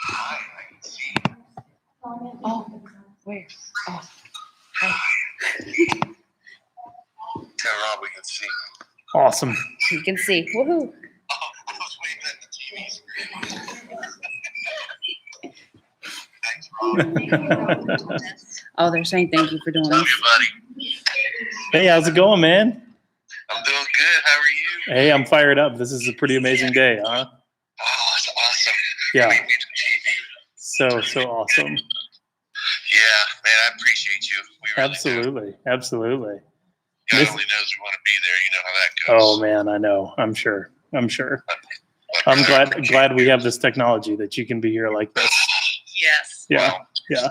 Hi, I can see. Oh, where? Oh, hi. Tell Rob we can see. Awesome. You can see. Woohoo! Oh, I was waving at the TVs. Thanks, Rob. Oh, they're saying thank you for doing Love this. you, buddy. Hey, how's it going, man? I'm doing good. How are you? Hey, I'm fired up. This is a pretty amazing day, huh? Oh, it's awesome. Yeah. Meet me to TV. So awesome. Yeah, man, I appreciate you. We really do. Absolutely. God This- only knows we want to be there. You know how that Oh goes. man, I know. I'm sure. But I'm I glad appreciate we you. have this technology that you can be here like this. Yes. Yeah. Wow. Yeah.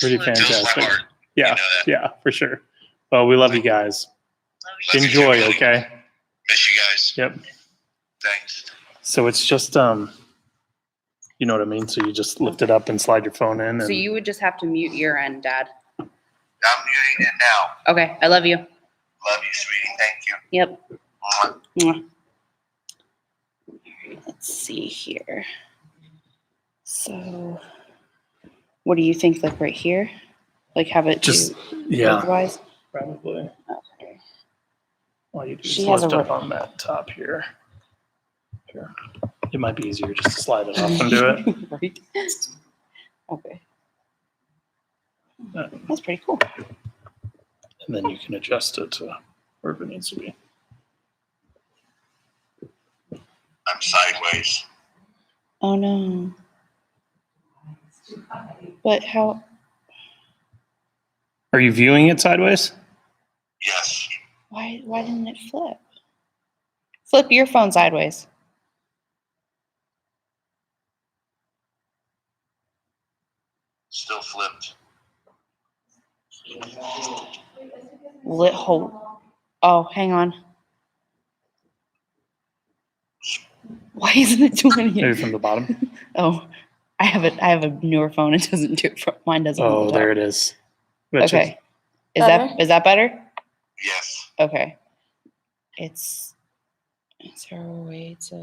Pretty Absolutely. Fills my fantastic. heart. Yeah. You know that. Yeah, for sure. Well, we love you guys. Love Love you Enjoy, too, buddy. okay? Miss you guys. Yep. Thanks. So it's just you know what I mean? So you just lift it up and slide your phone in and So you would just have to mute your end, Dad. I'm muting it now. Okay, I love you. Love you, sweetie. Thank you. Yep. Mwah. Mwah. Let's see here. So, what do you think? Like right here, like have it just do lengthwise? probably. Okay. All you do She is has lift a up on that top here. Here. It might be easier just to slide it off and do it. Right. Okay. Yeah. That's pretty cool. And then you can adjust it to wherever it needs to be. I'm sideways. Oh no. But how? Are you viewing it sideways? Yes. Why didn't it flip? Flip your phone sideways. Still flipped. Lit hold. Oh, hang on. Why isn't it doing Maybe it? from the bottom. Oh, I have a newer phone. It doesn't do it. Mine doesn't. Oh, there it is. Betcha. Okay. Is that better? Yes. Okay. Is there a way to?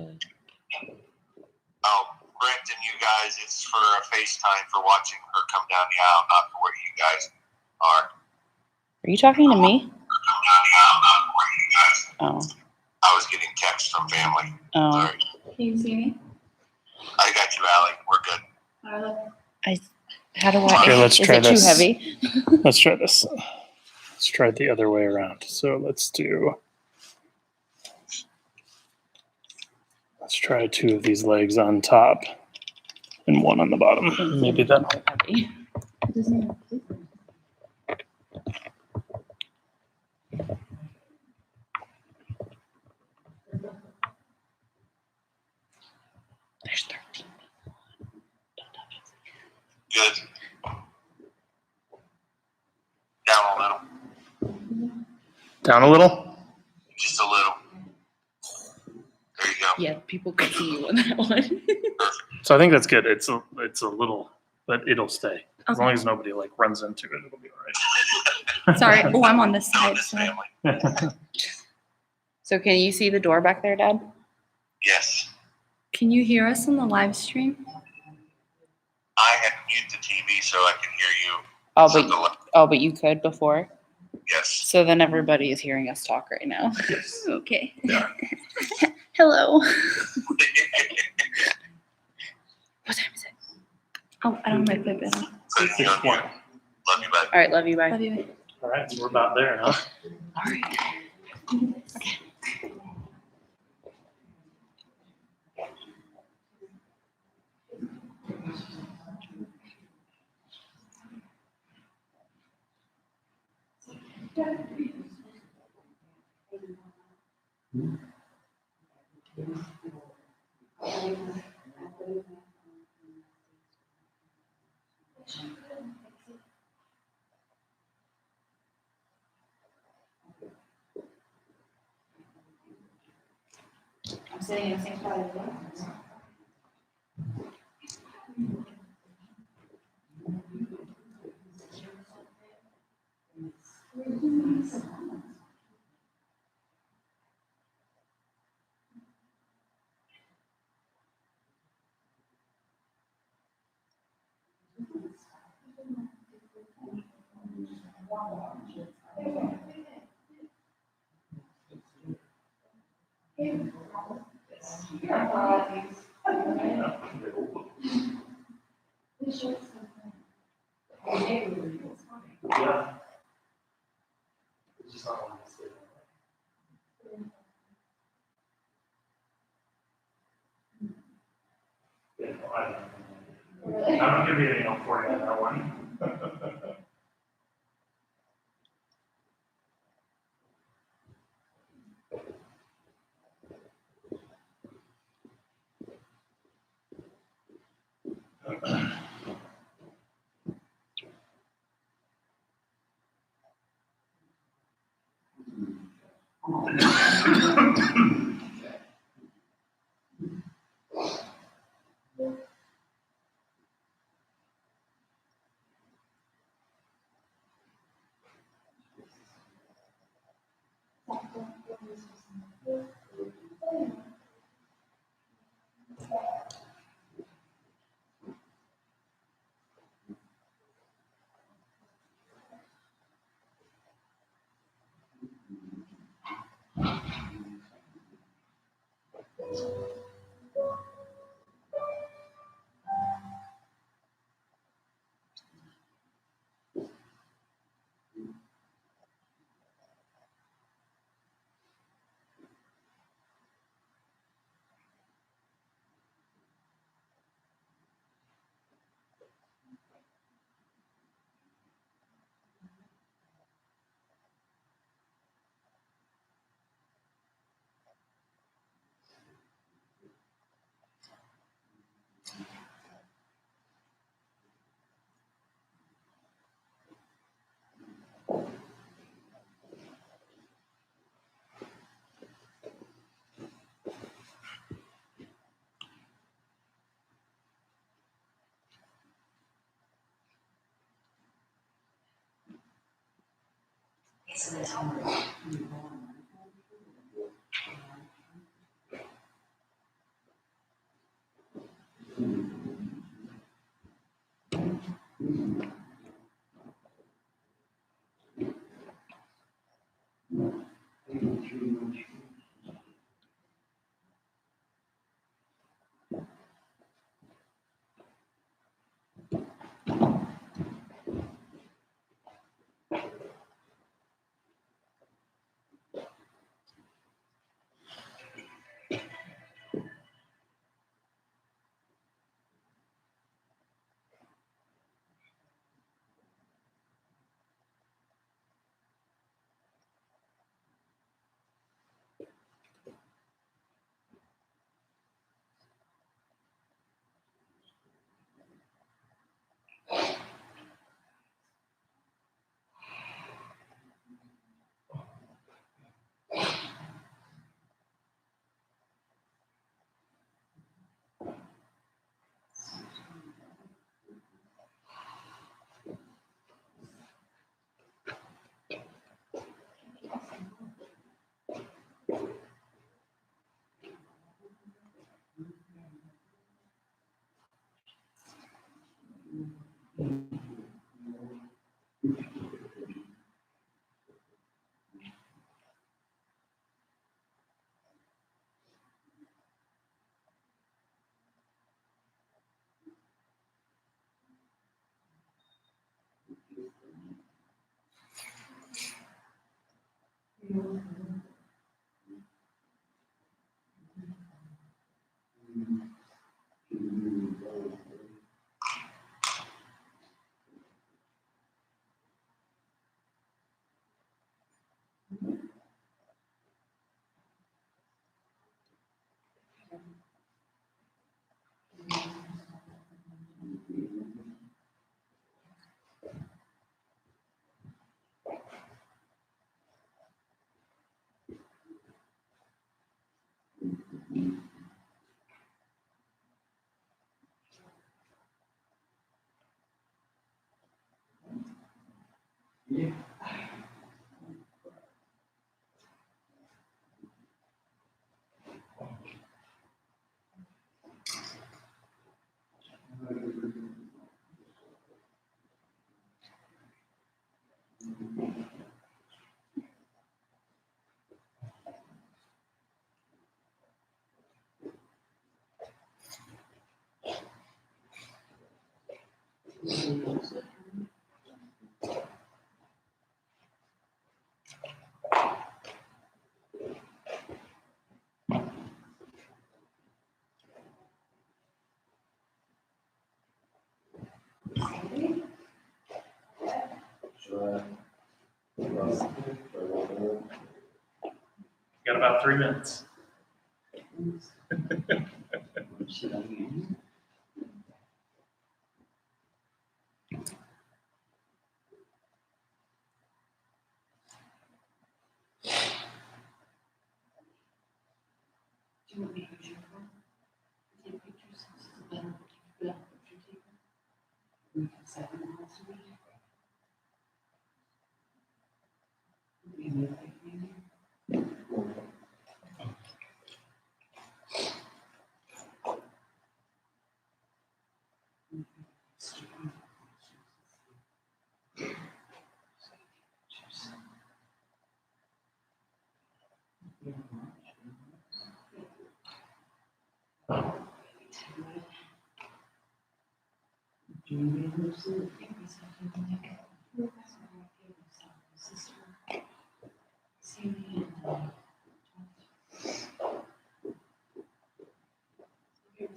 Oh, Brent and you guys, it's for a FaceTime for watching her come down the aisle, not for where you guys are. Are you talking to me? Come down the aisle, not for where you guys. Oh. I was getting texts from family. Oh. Sorry. Can you see me? I got you, Allie. We're good. How do I? Okay, let's try Is it this. too heavy? Let's try this. Let's try it the other way around. So let's try 2 of these legs on top and 1 on the bottom. Maybe that'll. Heavy. It doesn't have paper. There's 13. Good. Down a little. Down a little? Just a little. There you go. Yeah, people can see you on that one. So I think that's good. It's a little, but it'll stay. As Okay. long as nobody like runs into it, it'll be all Sorry. Oh, I'm on this No, side. this So. family. right. So can you see the door back there, Dad? Yes. Can you hear us on the live stream? I had to mute the TV so I could hear you. But you could before. Yes. So then everybody is hearing us talk right now. Yes. Okay. Yeah. Hello. What time is it? Oh, I don't have my Fitbit on. Put it on you. Love you, bud. All right, love you. Bye. Love you. All right, so we're about there, huh? All right. I'm sitting in the same spot as you. Yeah. It's just not on this. Yeah, no, I don't know. I'm not gonna be any help for you on that one. Got about 3 minutes.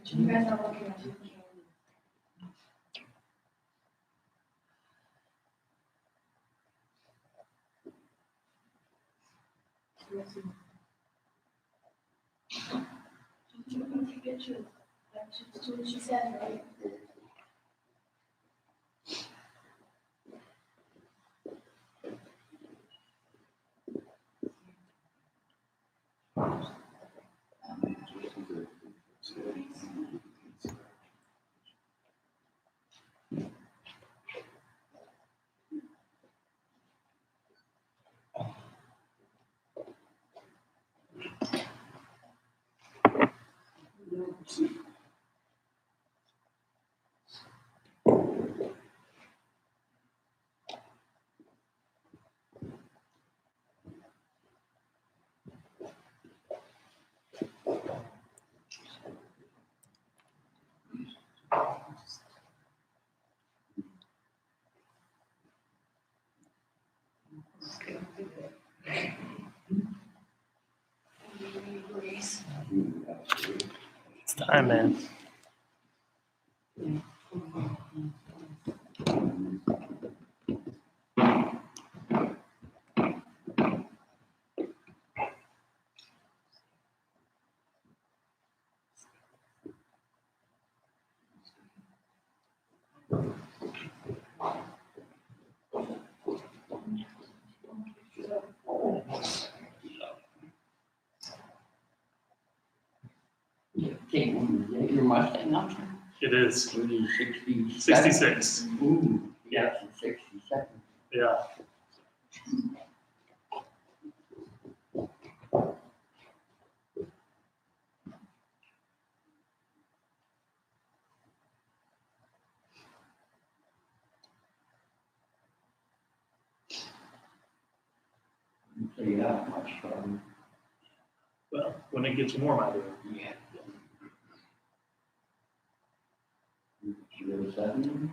You guys are looking at you. That's what she said, right? It's time, man. Your Mustang number? It is. What is 60? 66. Ooh, Yeah. that's a 67. Yeah. So you're not much fun. Well, when it gets warm out here. Yeah. You go to 70?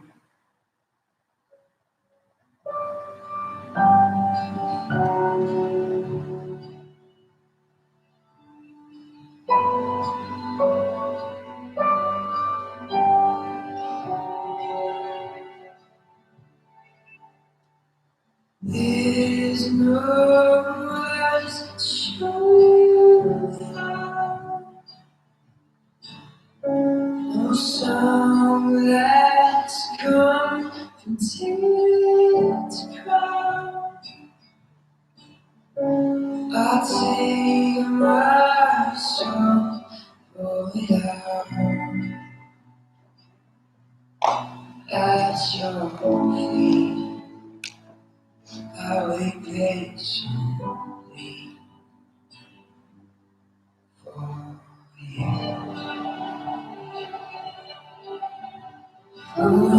There's no words to find, no song that's come from tear to cry. I'll take my soul for it out at your feet. I wait patiently for you. Oh,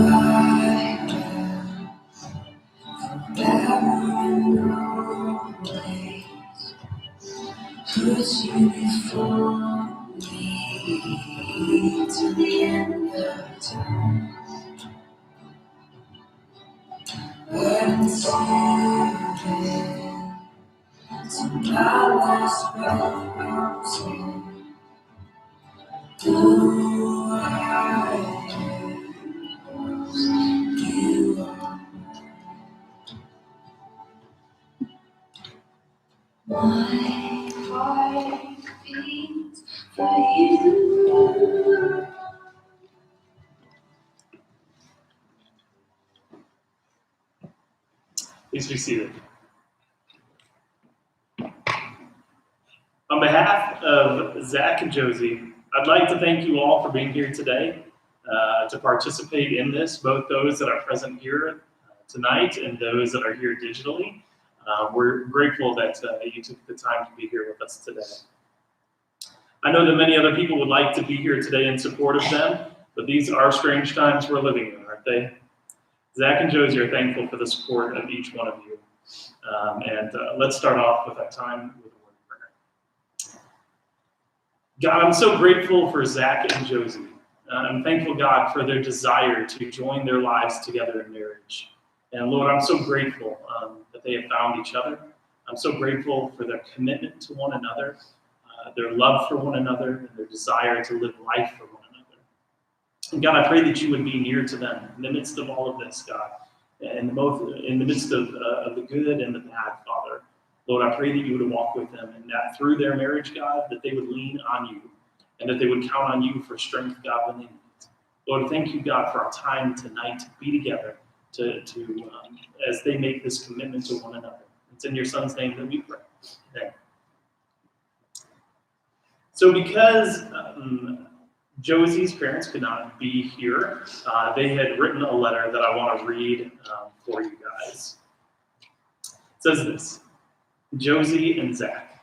I have always put you before me to the end of time. Until then, to my last breath, I'll sing. Who I am, you are. My heart beats for you. Please be seated. On behalf of Zach and Josie, I'd like to thank you all for being here today to participate in this, both those that are present here tonight and those that are here digitally. We're grateful that you took the time to be here with us today. I know that many other people would like to be here today in support of them, but these are strange times we're living in, aren't they? Zach and Josie are thankful for the support of each one of you. Let's start off with that time with a word of prayer. God, I'm so grateful for Zach and Josie. I'm thankful, God, for their desire to join their lives together in marriage. And Lord, I'm so grateful that they have found each other. I'm so grateful for their commitment to one another, their love for one another, and their desire to live life for one another. And God, I pray that you would be near to them in the midst of all of this, God, and in the midst of the good and the bad, Father. Lord, I pray that you would walk with them and that through their marriage, God, that they would lean on you and that they would count on you for strength, God, when they need it. Lord, thank you, God, for our time tonight to be together as they make this commitment to one another. It's in your Son's name that we pray. Amen. So because Josie's parents could not be here, they had written a letter that I want to read for you guys. It says this: Josie and Zach,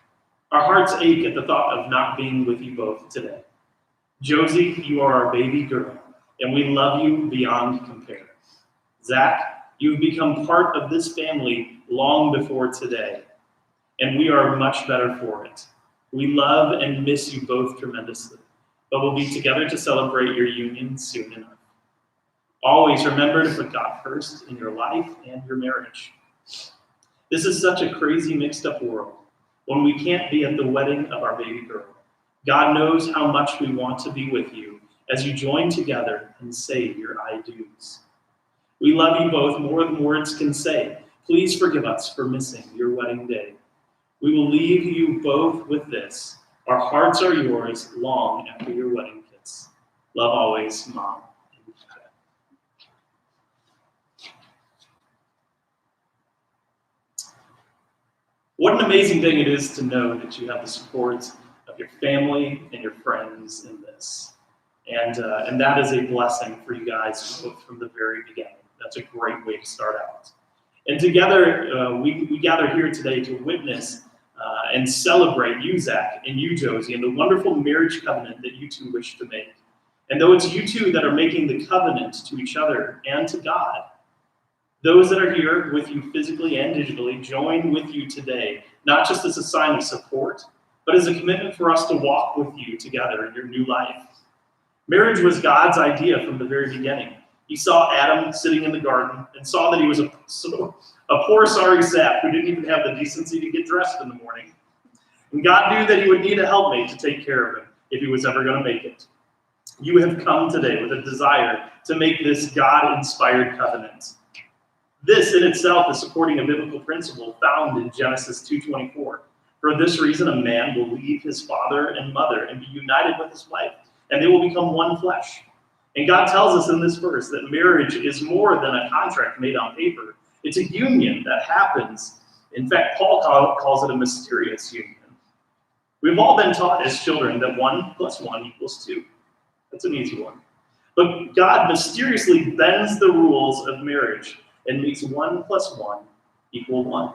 our hearts ache at the thought of not being with you both today. Josie, you are our baby girl, and we love you beyond compare. Zach, you've become part of this family long before today, and we are much better for it. We love and miss you both tremendously, but we'll be together to celebrate your union soon enough. Always remember to put God first in your life and your marriage. This is such a crazy, mixed-up world when we can't be at the wedding of our baby girl. God knows how much we want to be with you as you join together and say your I do's. We love you both more than words can say. Please forgive us for missing your wedding day. We will leave you both with this. Our hearts are yours long after your wedding kiss. Love always, Mom. What an amazing thing it is to know that you have the support of your family and your friends in this. And that is a blessing for you guys both from the very beginning. That's a great way to start out. And together, we gather here today to witness and celebrate you, Zach, and you, Josie, and the wonderful marriage covenant that you two wish to make. And though it's you two that are making the covenant to each other and to God, those that are here with you physically and digitally join with you today, not just as a sign of support, but as a commitment for us to walk with you together in your new life. Marriage was God's idea from the very beginning. He saw Adam sitting in the garden and saw that he was a poor, sorry sap who didn't even have the decency to get dressed in the morning. And God knew that he would need a helpmate to take care of him if he was ever going to make it. You have come today with a desire to make this God-inspired covenant. This in itself is supporting a biblical principle found in Genesis 2:24. For this reason, a man will leave his father and mother and be united with his wife, and they will become one flesh. And God tells us in this verse that marriage is more than a contract made on paper. It's a union that happens. In fact, Paul calls it a mysterious union. We've all been taught as children that 1 + 1 = 2. That's an easy one. But God mysteriously bends the rules of marriage and makes 1 + 1 = 1.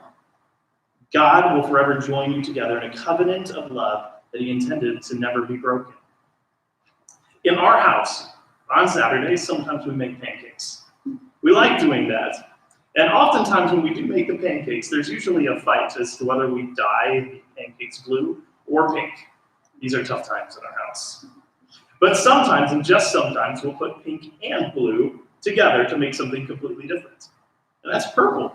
God will forever join you together in a covenant of love that he intended to never be broken. In our house, on Saturdays, sometimes we make pancakes. We like doing that. And oftentimes when we do make the pancakes, there's usually a fight as to whether we dye the pancakes blue or pink. These are tough times in our house. But sometimes, and just sometimes, we'll put pink and blue together to make something completely different. And that's purple.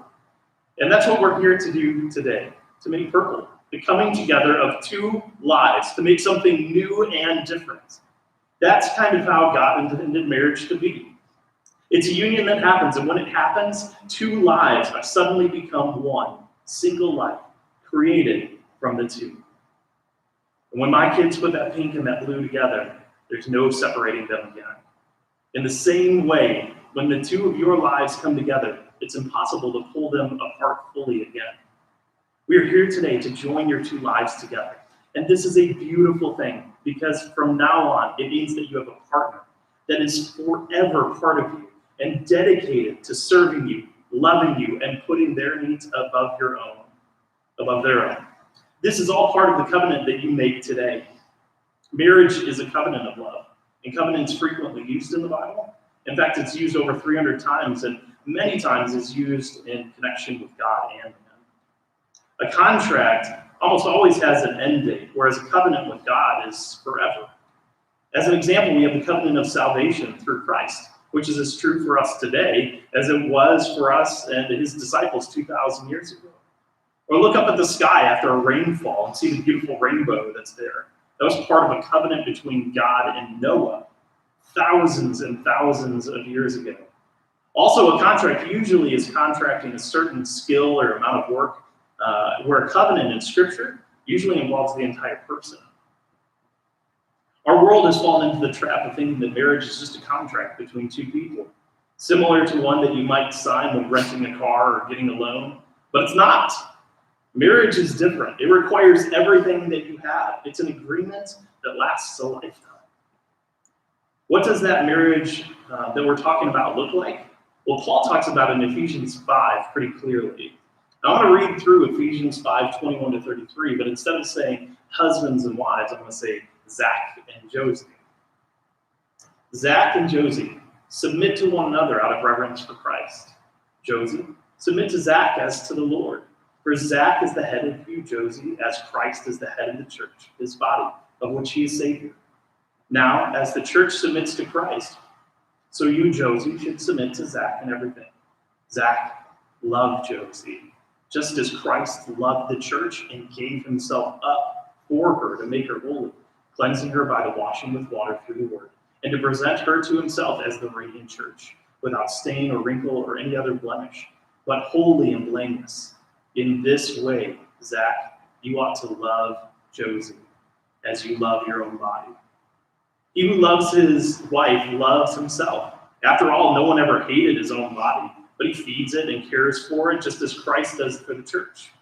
And that's what we're here to do today, to make purple. The coming together of two lives to make something new and different. That's kind of how God intended marriage to be. It's a union that happens, and when it happens, two lives have suddenly become one single life, created from the two. And when my kids put that pink and that blue together, there's no separating them again. In the same way, when the two of your lives come together, it's impossible to pull them apart fully again. We are here today to join your two lives together. And this is a beautiful thing, because from now on, it means that you have a partner that is forever part of you and dedicated to serving you, loving you, and putting their needs above their own. This is all part of the covenant that you make today. Marriage is a covenant of love, and covenant is frequently used in the Bible. In fact, it's used over 300 times, and many times it's used in connection with God and man. A contract almost always has an end date, whereas a covenant with God is forever. As an example, we have the covenant of salvation through Christ, which is as true for us today as it was for us and his disciples 2,000 years ago. Or look up at the sky after a rainfall and see the beautiful rainbow that's there. That was part of a covenant between God and Noah thousands and thousands of years ago. Also, a contract usually is contracting a certain skill or amount of work, where a covenant in Scripture usually involves the entire person. Our world has fallen into the trap of thinking that marriage is just a contract between two people, similar to one that you might sign when renting a car or getting a loan, but it's not. Marriage is different. It requires everything that you have. It's an agreement that lasts a lifetime. What does that marriage that we're talking about look like? Well, Paul talks about it in Ephesians 5 pretty clearly. Now, I'm going to read through Ephesians 5:21 to 33, but instead of saying husbands and wives, I'm going to say Zach and Josie. Zach and Josie, submit to one another out of reverence for Christ. Josie, submit to Zach as to the Lord. For Zach is the head of you, Josie, as Christ is the head of the church, his body, of which he is Savior. Now, as the church submits to Christ, so you, Josie, should submit to Zach in everything. Zach, love Josie, just as Christ loved the church and gave himself up for her to make her holy, cleansing her by the washing with water through the word, and to present her to himself as the radiant church, without stain or wrinkle or any other blemish, but holy and blameless. In this way, Zach, you ought to love Josie as you love your own body. He who loves his wife loves himself. After all, no one ever hated his own body, but he feeds it and cares for it just as Christ does for the church.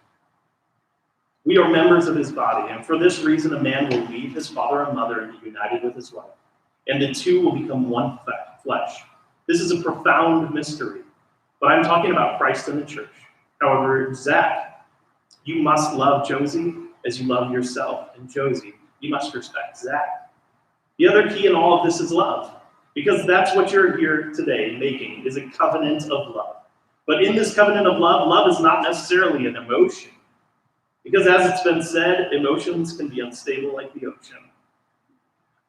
We are members of his body, and for this reason a man will leave his father and mother and be united with his wife, and the two will become one flesh. This is a profound mystery, but I'm talking about Christ and the church. However, Zach, you must love Josie as you love yourself, and Josie, you must respect Zach. The other key in all of this is love, because that's what you're here today making, is a covenant of love. But in this covenant of love, love is not necessarily an emotion, because as it's been said, emotions can be unstable like the ocean.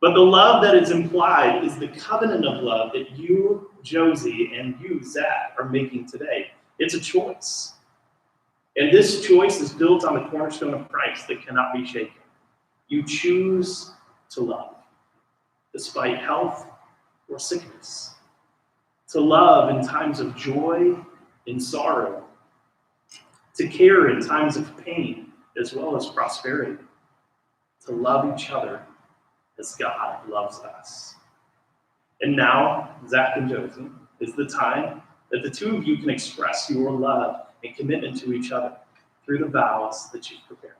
But the love that is implied is the covenant of love that you, Josie, and you, Zach, are making today. It's a choice. And this choice is built on the cornerstone of Christ that cannot be shaken. You choose to love, despite health or sickness. To love in times of joy, in sorrow. To care in times of pain, as well as prosperity. To love each other as God loves us. And now, Zach and Josie, is the time that the two of you can express your love and commitment to each other through the vows that you've prepared.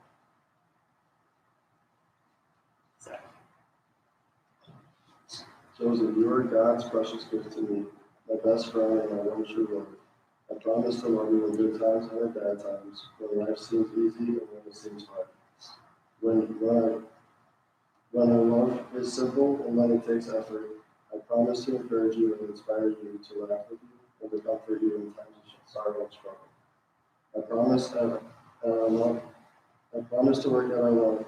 Zach. Josie, you are God's precious gift to me, my best friend and my one true love. I promise to love you in good times and in bad times, when life seems easy and when it seems hard. When our love is simple and when it takes effort, I promise to encourage you and inspire you to laugh with you, and to comfort you in times of sorrow and struggle. I promise to work at our love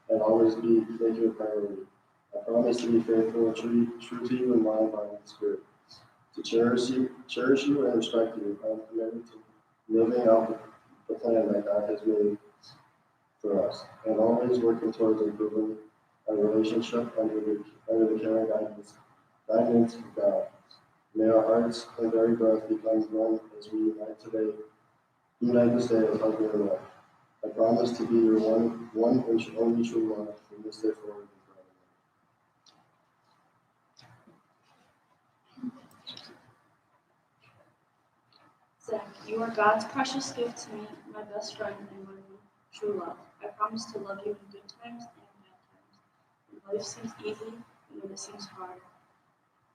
and always make you a priority. I promise to be faithful and true to you in mind, body, and spirit. To cherish you and respect you. I am committed to living out the plan that God has made for us, and always working towards improving our relationship under the caring guidance of God. May our hearts and very breath become one as we unite this day as husband and wife. I promise to be your one and only true love from this day forward and forever. Zach, you are God's precious gift to me, my best friend, and my true love. I promise to love you in good times and bad times. When life seems easy and when it seems hard.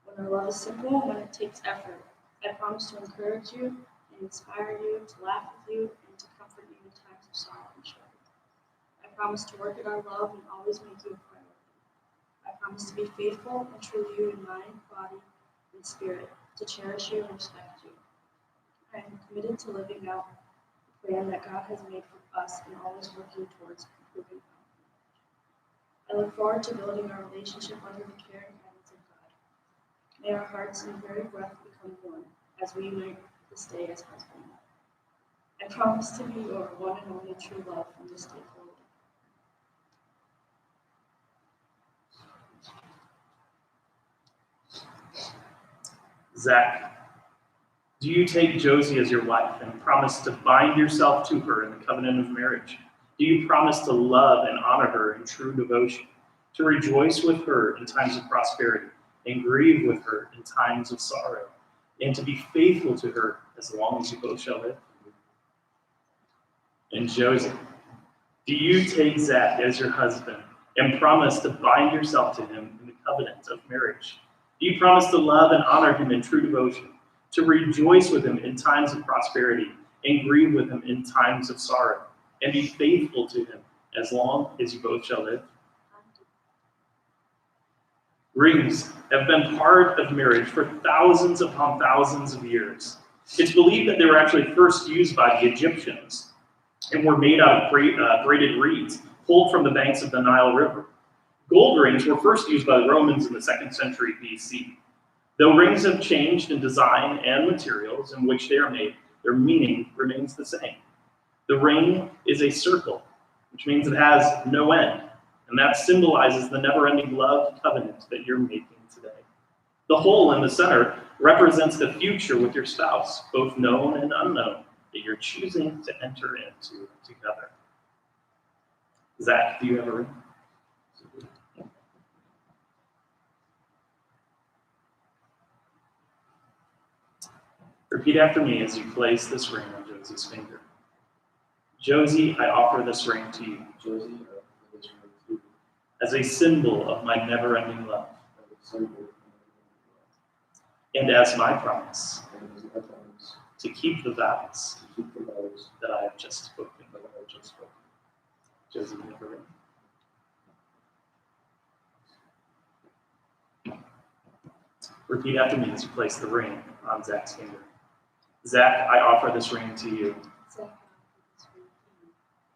When our love is simple and when it takes effort. I promise to encourage you and inspire you, to laugh with you, and to comfort you in times of sorrow and struggle. I promise to work at our love and always make you a priority. I promise to be faithful and true to you in mind, body, and spirit, to cherish you and respect you. I am committed to living out the plan that God has made for us and always working towards improving our marriage. I look forward to building our relationship under the care and guidance of God. May our hearts and very breath become one as we unite this day as husband and wife. I promise to be your one and only true love from this day forward. Zach, do you take Josie as your wife and promise to bind yourself to her in the covenant of marriage? Do you promise to love and honor her in true devotion, to rejoice with her in times of prosperity, and grieve with her in times of sorrow, and to be faithful to her as long as you both shall live? And Josie, do you take Zach as your husband and promise to bind yourself to him in the covenant of marriage? Do you promise to love and honor him in true devotion, to rejoice with him in times of prosperity, and grieve with him in times of sorrow, and be faithful to him as long as you both shall live? Rings have been part of marriage for thousands upon thousands of years. It's believed that they were actually first used by the Egyptians and were made out of braided reeds pulled from the banks of the Nile River. Gold rings were first used by the Romans in the 2nd century BC. Though rings have changed in design and materials in which they are made, their meaning remains the same. The ring is a circle, which means it has no end, and that symbolizes the never-ending love covenant that you're making today. The hole in the center represents the future with your spouse, both known and unknown, that you're choosing to enter into together. Zach, do you have a ring? Repeat after me as you place this ring on Josie's finger. Josie, I offer this ring to you. Josie, I offer this ring to you As a symbol of my never-ending love. as a symbol of And as my promise. and as my promise To keep the vows to keep the vows that I have just spoken. that I have just spoken. Josie, you have a ring. Repeat after me as you place the ring on Zach's finger. Zach, I offer this ring to you Zach, I offer this ring to you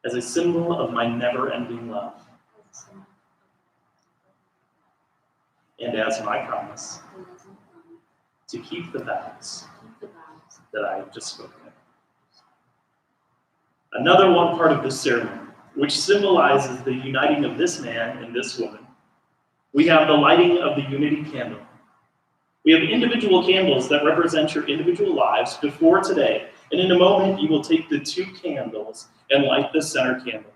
as a symbol of my never-ending love as a symbol and as my promise of and as a promise to keep the vows to keep the vows that I have just spoken. Another one part of this ceremony, which symbolizes the uniting of this man and this woman, we have the lighting of the unity candle. We have individual candles that represent your individual lives before today, and in a moment you will take the 2 candles and light the center candle,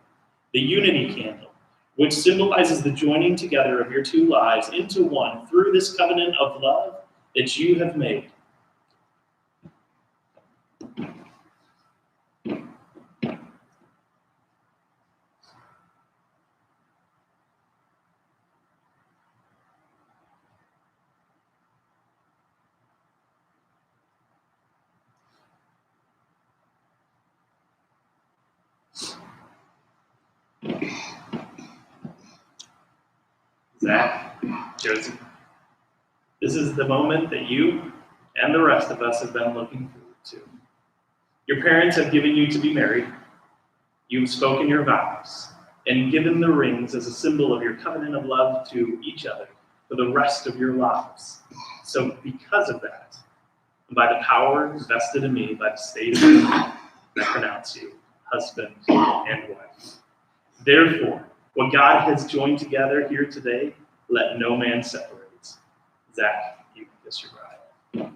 the unity candle, which symbolizes the joining together of your 2 lives into one through this covenant of love that you have made. Zach, Josie, this is the moment that you and the rest of us have been looking forward to. Your parents have given you to be married. You've spoken your vows and given the rings as a symbol of your covenant of love to each other for the rest of your lives. So because of that, and by the power vested in me by the state of Illinois, I pronounce you husband and wife. Therefore, what God has joined together here today, let no man separate. Zach, you can kiss your bride.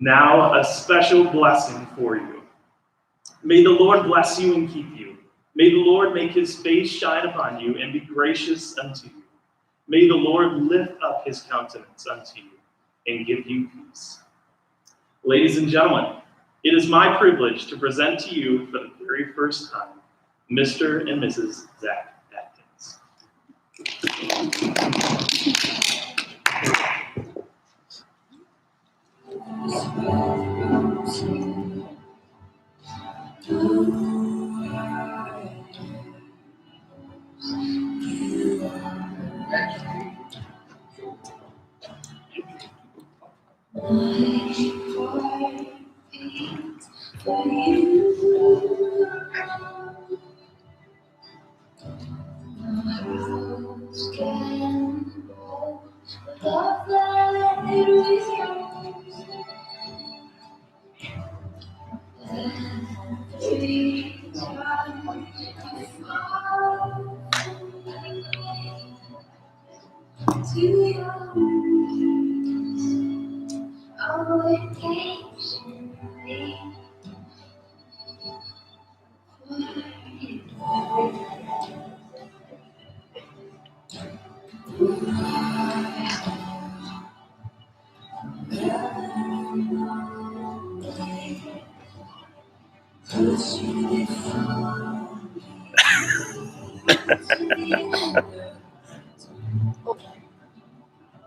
Now, a special blessing for you. May the Lord bless you and keep you. May the Lord make his face shine upon you and be gracious unto you. May the Lord lift up his countenance unto you and give you peace. Ladies and gentlemen, it is my privilege to present to you for the very first time, Mr. and Mrs. Zach Adkins.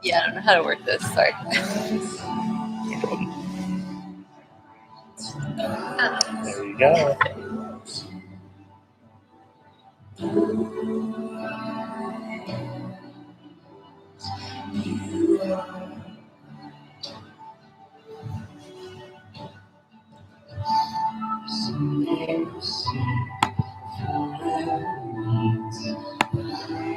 Yeah, I don't know how to work this. Sorry. There you go.